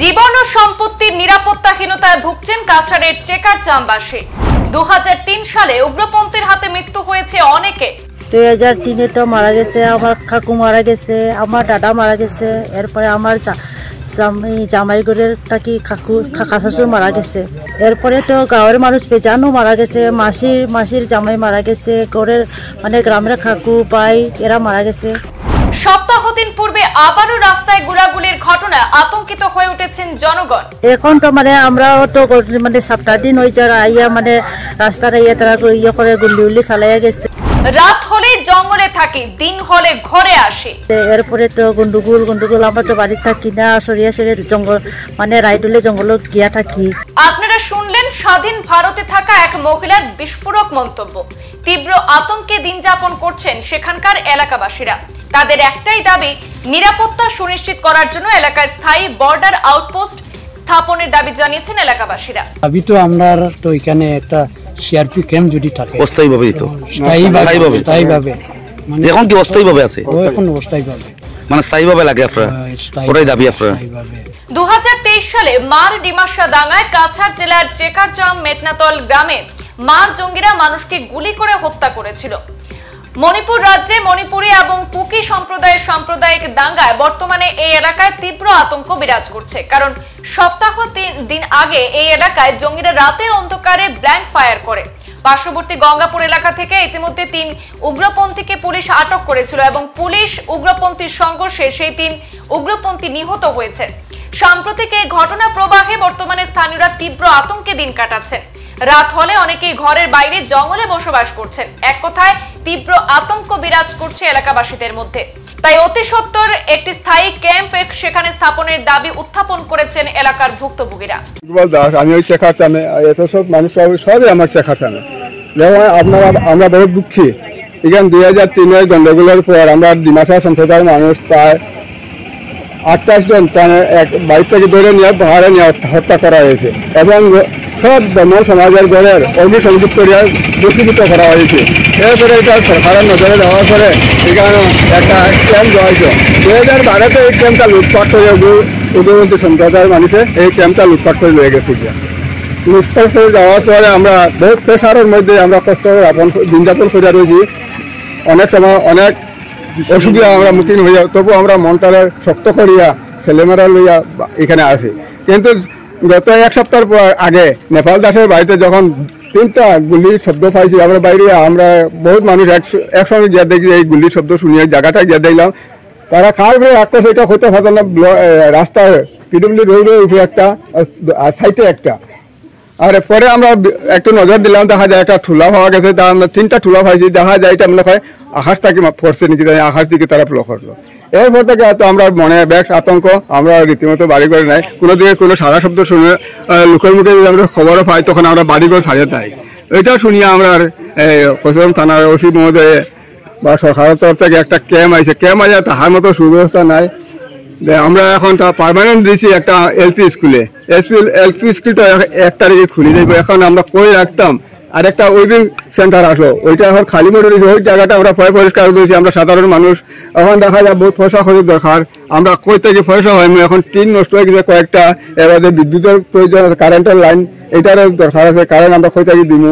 জীবন ও সম্পত্তির নিরাপত্তাহীনতায় ভুগছেন কাছাড়ের চেকারজামবাসী। 2003 সালে উগ্রপন্থীর হাতে মৃত্যু হয়েছে অনেকে। 2003-এ তো মারা গেছে, আমার কাকু মারা গেছে, আমার দাদা মারা গেছে, এরপরে আমার জামাই ঘরের টাকি কাকা শ্বশুর মারা গেছে, এরপরে তো গাঁয়ের মানুষ পেজানো মারা গেছে, মাসির জামাই মারা গেছে, ঘরের গ্রামের কাকু ভাই এরা মারা গেছে। সপ্তাহ দিন পূর্বে আবারও রাস্তায় গোলাগুলির ঘটনায় আতঙ্কিত হয়ে উঠেছেন জনগণ। এখন তো আমরা তো সপ্তাহ দিন ওই যারা আইয়া রাস্তার তারা করে গুলি চালাইয়া গেছে। রাত হলে জঙ্গলে থাকি, দিন হলে ঘরে আসে। এরপরে তো গন্ডগোল আমরা তো বাড়ি থাকি না, সরিয়া জঙ্গল রাইডলে জঙ্গল গিয়া থাকি। আপনারা শুনলেন স্বাধীন ভারতে থাকা এক মহিলার বিস্ফোরক মন্তব্য। তীব্র আতঙ্কে দিন যাপন করছেন সেখানকার এলাকাবাসীরা। তাদের একটাই দাবি, নিরাপত্তা সুনিশ্চিত করার জন্য এলাকায় স্থায়ী বর্ডার আউটপোস্ট স্থাপনের দাবি জানিয়েছেন এলাকাবাসীরা। দাবি তো আমরা তো এখানে একটা সিআরপি ক্যাম্প যদি থাকে অস্থায়ীভাবে দিত, স্থায়ীভাবে এখন কি অস্থায়ীভাবে আছে? এখন অস্থায়ীভাবে স্থায়ীভাবে লাগে আপনারা, ওটাই দাবি আপনারা। 2023 সালে মার ডিমাশা দাঙ্গায় কাছাড় জেলার চেকারজাম মেটনাতল গ্রামে মার জঙ্গিরা মানুষকে গুলি করে হত্যা করেছিল। মণিপুর রাজ্যে মণিপুরী এবং কুকি সম্প্রদায়ের সাম্প্রদায়িক দাঙ্গায় বর্তমানে এই এলাকায় তীব্র আতঙ্ক বিরাজ করছে, কারণ সপ্তাহ 3 দিন আগে এই এলাকায় জঙ্গিরা রাতের অন্ধকারে ব্ল্যাঙ্ক ফায়ার করে। পার্শ্ববর্তী গঙ্গাপুর এলাকা থেকে ইতিমধ্যে 3 উগ্রপন্থীকে পুলিশ আটক করেছিল এবং পুলিশ উগ্রপন্থীর সংঘর্ষে সেই 3 উগ্রপন্থী নিহত হয়েছে। সাম্প্রতিক এই ঘটনা প্রবাহে বর্তমানে স্থানীয়রা তীব্র আতঙ্কে দিন কাটাচ্ছেন। রাত হলে অনেকেই ঘরের বাইরে জঙ্গলে বসবাস করছেন। এক কথায় তীব্র আতঙ্ক বিরাজ করছে এলাকাবাসীদের মধ্যে। তাই অতি সত্বর একটি স্থায়ী ক্যাম্প সেখানে স্থাপনের দাবি উত্থাপন করেছেন এলাকার ভুক্তভোগীরা। আমি ওই চেকারজামে এত সব মানুষ সবই আমার চেকারজামে। আমরা বড় দুঃখী। এখানে 2003-এর গন্ডগোলের পর আমরা ডিমাশা সম্প্রদায়ের মানুষ প্রায় 28 জন এক বাইক থেকে ধরে নিয়ে পাহাড়ে নিয়ে হত্যা করা হয়েছে এবং সব ব্রাহ্মণ সমাজের ঘরের অগ্নিসংযোগ করিয়া দূষীভূত করা হয়েছে। এরপরে এটা সরকারের নজরে দেওয়ার পরে এখানে একটা ক্যাম্প দেওয়া হয়েছে। 2012-তে এই ক্যাম্পটা লুটপাট করে উগ্রপন্থী সম্প্রদায়ের মানুষে এই ক্যাম্পটা লুটপাট করে লয়ে গেছে। লুটপাট করে যাওয়ার পরে আমরা বহুত প্রেশারের মধ্যে আমরা কষ্ট দিন যাপন করে রয়েছি। অনেক সময় অনেক অসুবিধা আমরা মুখীন হইয়া, তবু আমরা মনটারে শক্ত করিয়া ছেলেমেয়েরা লইয়া এখানে আসি। কিন্তু গত এক সপ্তাহ আগে নেপাল দাসের বাড়িতে যখন 3টা গুলির শব্দ পাইছি, আমরা বাইরে আমরা বহুত মানুষ একসঙ্গে গিয়ে দেখি, এই গুলির শব্দ শুনিয়ে জায়গাটা গিয়ে দেখলাম তারা কার ঘরে একটা সেটা হতে পারত না। রাস্তায় পিডব্লিউ রোডের উপরে একটা আর সাইডে একটা। আর পরে আমরা একটু নজর দিলাম, দেখা যায় একটা ঠুলা পাওয়া গেছে। তা আমরা 3টা ঠুলা পাইছি, দেখা যায় এটা মনে হয় আকাশ থেকে পড়ছে নাকি, আকাশ দিকে তারা ফ্লো করলো। এরপর থেকে আমরা মনে বেশ আতঙ্ক, আমরা রীতিমতো বাড়ি ঘরে নাই। কোনো দিকে কোনো সারা শব্দ শুনে লোকের মুখে যদি আমরা খবরও পাই, তখন আমরা বাড়ি ঘর ছাড়িয়ে যাই। এটা শুনিয়ে আমরা কচুরাম থানার ওসি মহোদয় বা সরকারের তরফ থেকে একটা ক্যাম্প আছে, ক্যাম্প আছে, তাহার মতো সুব্যবস্থা নাই। আমরা এখন তা পার্মানেন্ট দিয়েছি একটা এলপি স্কুলে। এলপি স্কুলটা 1 তারিখে খুলে দেবো। এখন আমরা কই রাখতাম আর একটা উইভিং সেন্টার আসলো, ওইটা এখন খালি মনে রয়েছে। ওই জায়গাটা আমরা পরিষ্কার করেছি। আমরা সাধারণ মানুষ, এখন দেখা যায় বহুত পয়সা খরচ দরকার। আমরা কই থেকে পয়সা হয়, এখন টিন নষ্ট হয়ে গেছে কয়েকটা, এবারে বিদ্যুতের প্রয়োজন আছে, কারেন্টের লাইন এটারও দরকার আছে, কারেন্ট আমরা কই থেকে দিব।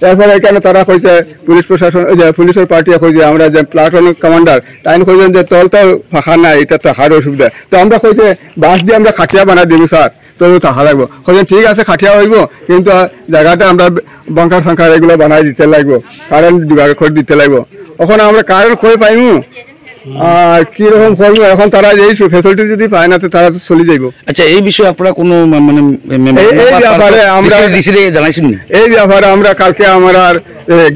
এরপরে এখানে তারা কইছে পুলিশ প্রশাসন, পুলিশের পার্টি কইছে, আমরা যে প্লাটুন কমান্ডার টাইম কইছেন যে তল ফাঁকা নাই, এটা থাকার অসুবিধা। তো আমরা কইছে বাস দিয়ে আমরা খাটিয়া বানাই দিব স্যার, তো থাকা লাগবো। কইছেন ঠিক আছে খাটিয়া হইব, কিন্তু জায়গাটা আমরা বাঙ্কার ফাঙ্কার এগুলো বানাই দিতে লাগবো, কারেন্ট জোগাড় করে দিতে লাগবো। ওখানে আমরা কারেন্ট করে পাইমু আর কিরকম করবো, এখন তারা এই ফেসিলিটি যদি পায় না তো তারা তো চলে যাইব। আচ্ছা, এই বিষয়ে আপনারা কোনো এই ব্যাপারে আমরা জানাইছেন? এই ব্যাপারে আমরা কালকে আমার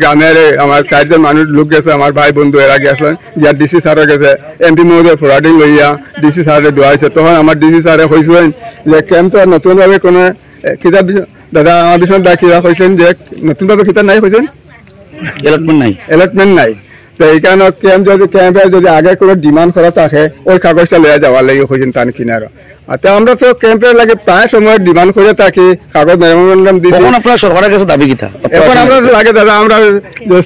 গ্রামের আমার 4 জন মানুষ লোক গেছে, আমার ভাই বন্ধু এরা গেছিলেন, যার ডিসি স্যারও গেছে, এমপি মহোদয় ফরওয়ার্ডিং লইয়া ডিসি স্যারে দেওয়া হয়েছে। তখন আমার ডিসি স্যারে কইছেন যে ক্যাম্প নতুনভাবে কোনো কিতাব দাদা আমার বিষয় কিতা কইছেন যে নতুনভাবে কিতাব নাই, কইছেন অ্যালটমেন্ট নাই। তো এইখানে ক্যাম্পে যদি আগে কোনো ডিমান্ড করা থাকে, ওই কাগজটা লইয়া যাওয়ার লাগে হয়েছেন তার কিনারও। তো আমরা তো ক্যাম্পের লাগে প্রায় সময় ডিমান্ড করে থাকি, কাগজ মেমোরেন্ডাম দিই। সরকারের কাছে দাবি কিতা এখন আমরা লাগে দাদা, আমরা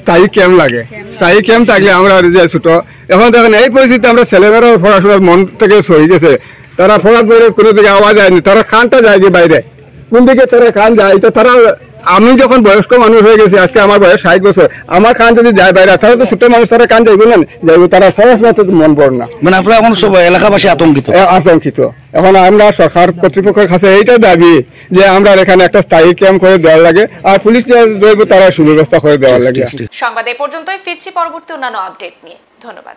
স্থায়ী ক্যাম্প লাগে। স্থায়ী ক্যাম্প থাকলে আমরা যে ছোট, এখন দেখেন এই পরিস্থিতি আমরা ছেলেমেয়েরাও পড়াশোনার মন থেকে সরে গেছে। তারা ফরাদ বাইরে কোনো দিকে আওয়াজ যায়নি, তারা খানটা যায় যে বাইরে কোন দিকে তারা খান যায়। তো তারা, আমি যখন বয়স্ক মানুষ হয়ে গেছি, আজকে আমার বয়স 60 বছর, আমার খান যদি যায় বাইরে, তাহলে তো ছোট মানুষ তারা কান যাইবে না, যাইবে তারা সরাসরি তো মন পড় না। মানে আপনারা এখন সব এলাকাবাসী আতঙ্কিত? আতঙ্কিত। এখন আমরা সরকার কর্তৃপক্ষের কাছে এইটা দাবি যে আমরা এখানে একটা স্থায়ী ক্যাম্প করে দেওয়ার লাগে, আর পুলিশ রইব তারা সুব্যবস্থা করে দেওয়ার লাগে। সংবাদ এ পর্যন্তই, ফিরছি পরবর্তী অন্যান্য আপডেট নিয়ে। ধন্যবাদ।